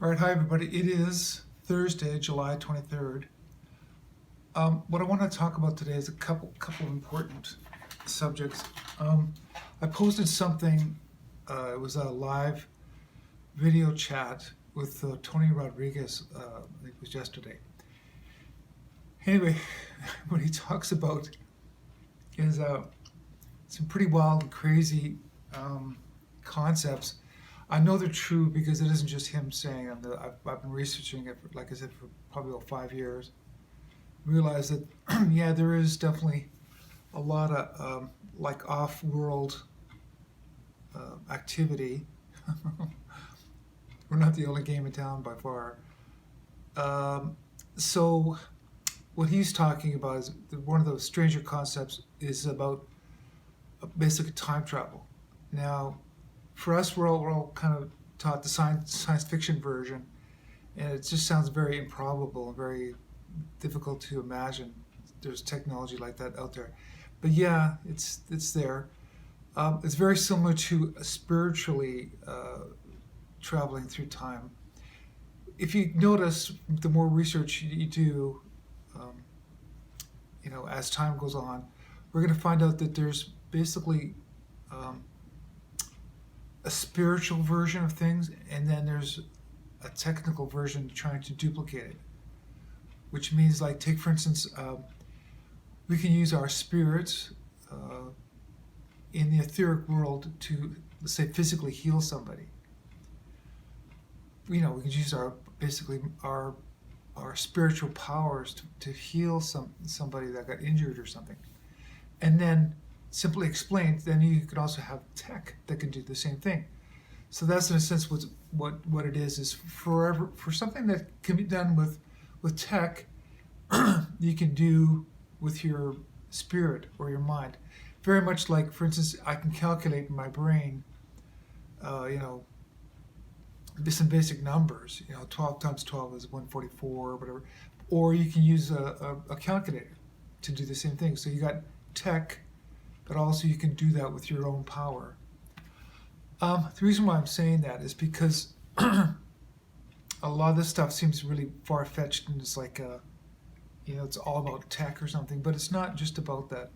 All right, hi everybody. It is Thursday, July 23rd. What I want to talk about today is a couple of important subjects. I posted something. It was a live video chat with Tony Rodriguez. I think it was yesterday. Anyway, what he talks about is some pretty wild and crazy concepts. I know they're true because it isn't just him saying them. I've been researching it, like I said, for probably about 5 years. Realized that, yeah, there is definitely a lot of like off-world activity. We're not the only game in town by far. So what he's talking about is one of those stranger concepts is about basically time travel. Now, for us, we're all kind of taught the science fiction version, and it just sounds very improbable and very difficult to imagine. There's technology like that out there, but yeah, it's there. It's very similar to spiritually traveling through time. If you notice, the more research you do, as time goes on, we're going to find out that there's basically a spiritual version of things, and then there's a technical version trying to duplicate it. Which means, like, take for instance, we can use our spirits in the etheric world to, let's say, physically heal somebody. We can use our spiritual powers to heal somebody that got injured or something, and then simply explained. Then you could also have tech that can do the same thing. So that's in a sense what it is for something that can be done with tech. You can do with your spirit or your mind. Very much like, for instance, I can calculate in my brain, some basic numbers. 12 times 12 is 144 or whatever. Or you can use a calculator to do the same thing. So you got tech, but also you can do that with your own power. The reason why I'm saying that is because a lot of this stuff seems really far-fetched, and it's like, it's all about tech or something, but it's not just about that.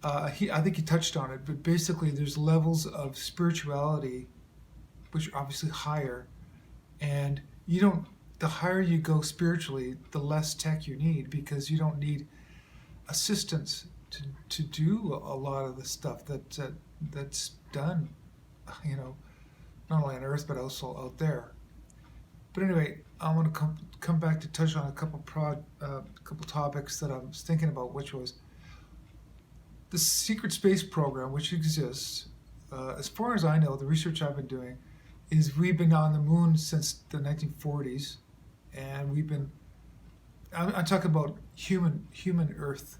I think he touched on it, but basically there's levels of spirituality which are obviously higher, and the higher you go spiritually, the less tech you need, because you don't need assistance to do a lot of the stuff that's done, not only on Earth but also out there. But anyway, I want to come back to touch on a couple topics that I was thinking about, which was the secret space program, which exists. As far as I know, the research I've been doing is we've been on the moon since the 1940s, and I'm talking about human Earth,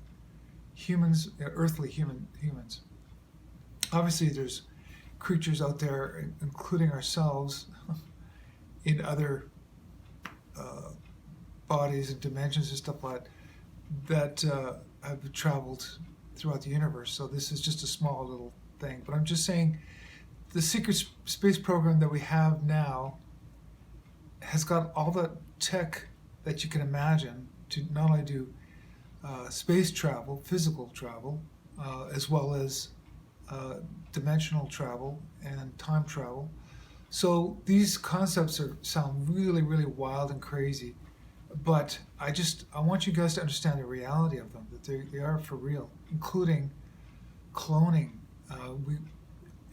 humans, earthly humans. Obviously, there's creatures out there, including ourselves, in other bodies and dimensions and stuff like that have traveled throughout the universe. So this is just a small little thing. But I'm just saying, the secret space program that we have now has got all the tech that you can imagine to not only do space travel, physical travel, as well as dimensional travel and time travel. So these concepts sound really, really wild and crazy, but I want you guys to understand the reality of them, that they are for real, including cloning.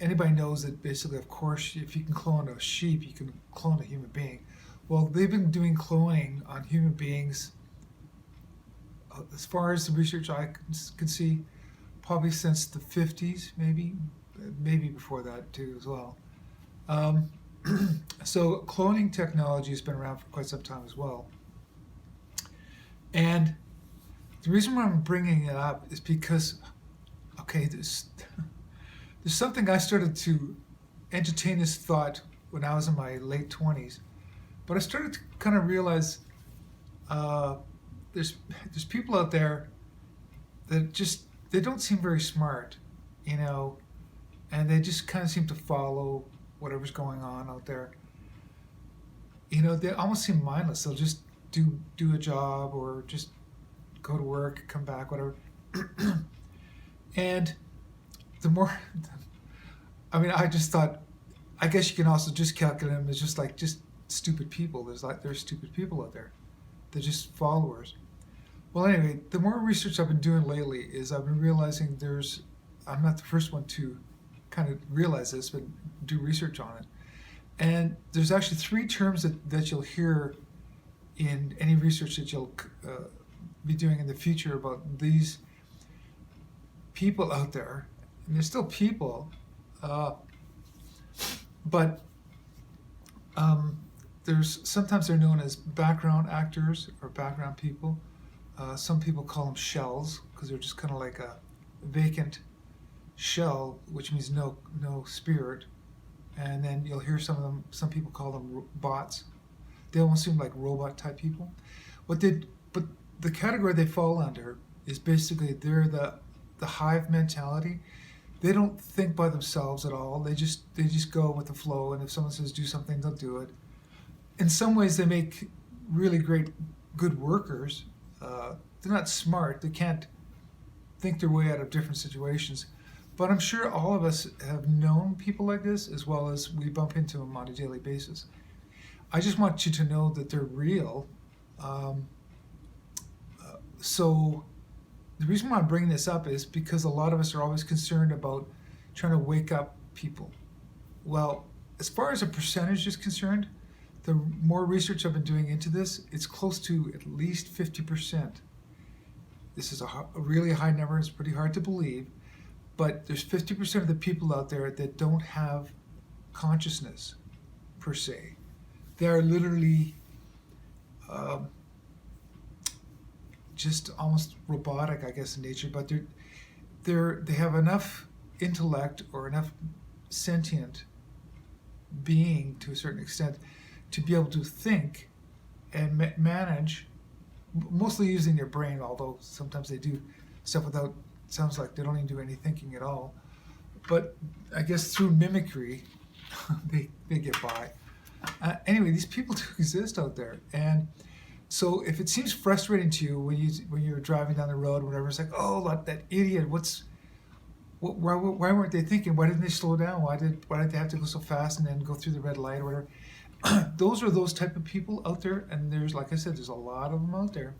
Anybody knows that basically, of course, if you can clone a sheep, you can clone a human being. Well, they've been doing cloning on human beings, as far as the research I can see, probably since the 50s, maybe before that too as well. So cloning technology has been around for quite some time as well. And the reason why I'm bringing it up is because, there's something I started to entertain this thought when I was in my late 20s, but I started to kind of realize there's people out there that they don't seem very smart, and they just kind of seem to follow whatever's going on out there. they almost seem mindless. They'll just do a job or just go to work, come back, whatever. And the more, I mean, I just thought, I guess you can also just calculate them as just stupid people. There's stupid people out there. They're just followers. Well, anyway, the more research I've been doing lately is I've been realizing I'm not the first one to kind of realize this, but do research on it. And there's actually three terms that you'll hear in any research that you'll be doing in the future about these people out there. And they're still people, but sometimes they're known as background actors or background people. Some people call them shells because they're just kind of like a vacant shell, which means no spirit. And then you'll hear some people call them bots. They almost seem like robot type people. But the category they fall under is basically they're the hive mentality. They don't think by themselves at all. They just go with the flow, and if someone says do something, they'll do it. In some ways, they make really good workers. They're not smart. They can't think their way out of different situations. But I'm sure all of us have known people like this, as well as we bump into them on a daily basis. I just want you to know that they're real. So the reason why I'm bringing this up is because a lot of us are always concerned about trying to wake up people. Well, as far as a percentage is concerned, the more research I've been doing into this, it's close to at least 50%. This is a really high number. It's pretty hard to believe. But there's 50% of the people out there that don't have consciousness, per se. They are literally just almost robotic, I guess, in nature. But they have enough intellect or enough sentient being, to a certain extent, to be able to think and manage, mostly using their brain, although sometimes they do stuff without. Sounds like they don't even do any thinking at all. But I guess through mimicry, they get by. Anyway, these people do exist out there. And so if it seems frustrating to you when you're driving down the road or whatever, it's like, oh, that idiot, why weren't they thinking? Why didn't they slow down? Why did they have to go so fast and then go through the red light or whatever? Those are those type of people out there. And there's, like I said, there's a lot of them out there,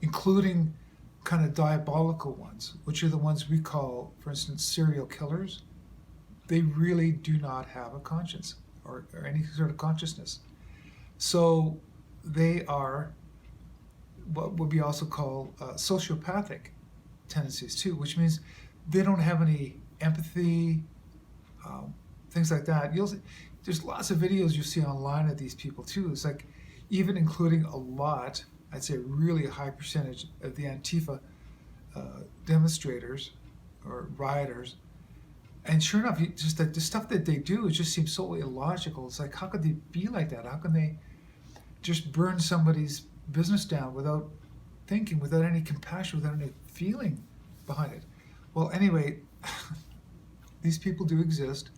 including kind of diabolical ones, which are the ones we call, for instance, serial killers. They really do not have a conscience or any sort of consciousness. So they are what would be also called sociopathic tendencies too, which means they don't have any empathy, things like that. There's lots of videos you see online of these people too. It's like, even including a lot, I'd say really a high percentage of the Antifa demonstrators or rioters. And sure enough, just the stuff that they do, it just seems so illogical. It's like, how could they be like that? How can they just burn somebody's business down without thinking, without any compassion, without any feeling behind it? Well, anyway, these people do exist,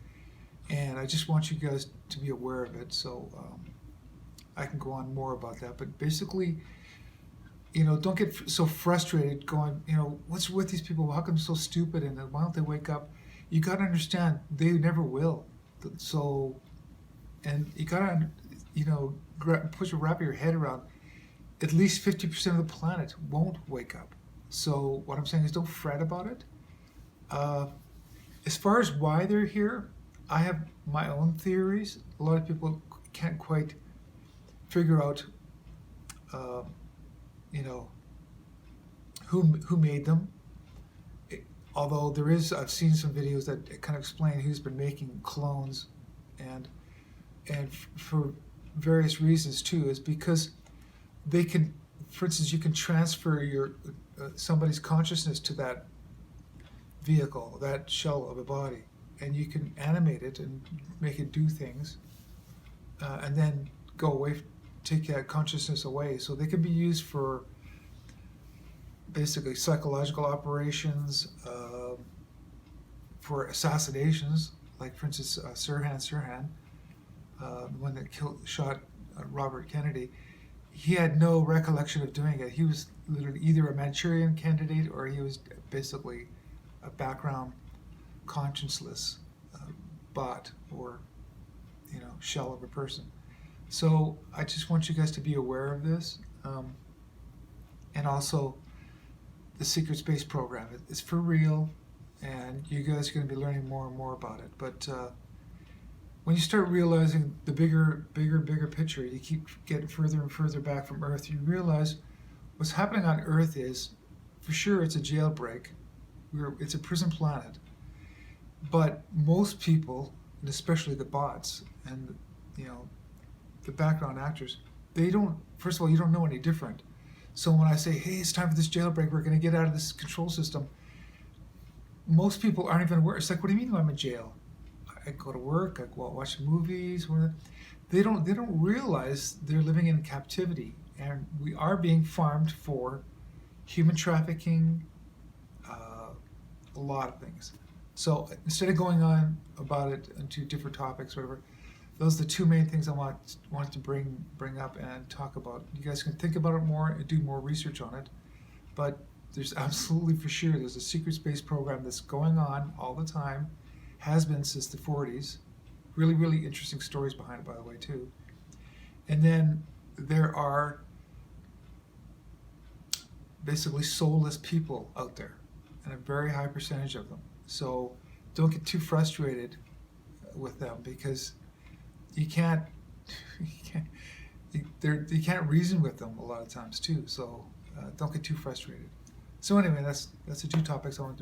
and I just want you guys to be aware of it. So I can go on more about that, but basically, don't get so frustrated going, what's with these people? How come they're so stupid? And why don't they wake up? You got to understand, they never will. So, and you got to, wrap your head around, at least 50% of the planet won't wake up. So what I'm saying is, don't fret about it. As far as why they're here, I have my own theories. A lot of people can't quite figure out, who made them. Although I've seen some videos that kind of explain who's been making clones, and for various reasons too, is because they can, for instance, you can transfer your somebody's consciousness to that vehicle, that shell of a body, and you can animate it and make it do things, and then go away, take that consciousness away. So they can be used for basically psychological operations, for assassinations, like for instance Sirhan, the one that shot Robert Kennedy, he had no recollection of doing it. He was literally either a Manchurian candidate or he was basically a background conscienceless bot or shell of a person. So I just want you guys to be aware of this, and also the secret space program. It's for real, and you guys are going to be learning more and more about it. But when you start realizing the bigger picture, you keep getting further and further back from Earth. You realize what's happening on Earth is, for sure, it's a jailbreak. It's a prison planet. But most people, and especially the bots and the background actors, they don't. First of all, you don't know any different. So when I say, "Hey, it's time for this jailbreak. We're going to get out of this control system," most people aren't even aware. It's like, "What do you mean I'm in jail? I go to work. I go out watch movies." They don't realize they're living in captivity, and we are being farmed for human trafficking, a lot of things. So instead of going on about it into different topics, whatever, those are the two main things I wanted to bring up and talk about. You guys can think about it more and do more research on it. But there's absolutely, for sure, there's a secret space program that's going on all the time, has been since the 40s. Really, really interesting stories behind it, by the way, too. And then there are basically soulless people out there, and a very high percentage of them. So don't get too frustrated with them, because you can't reason with them a lot of times too. So don't get too frustrated. So anyway, that's the two topics I want to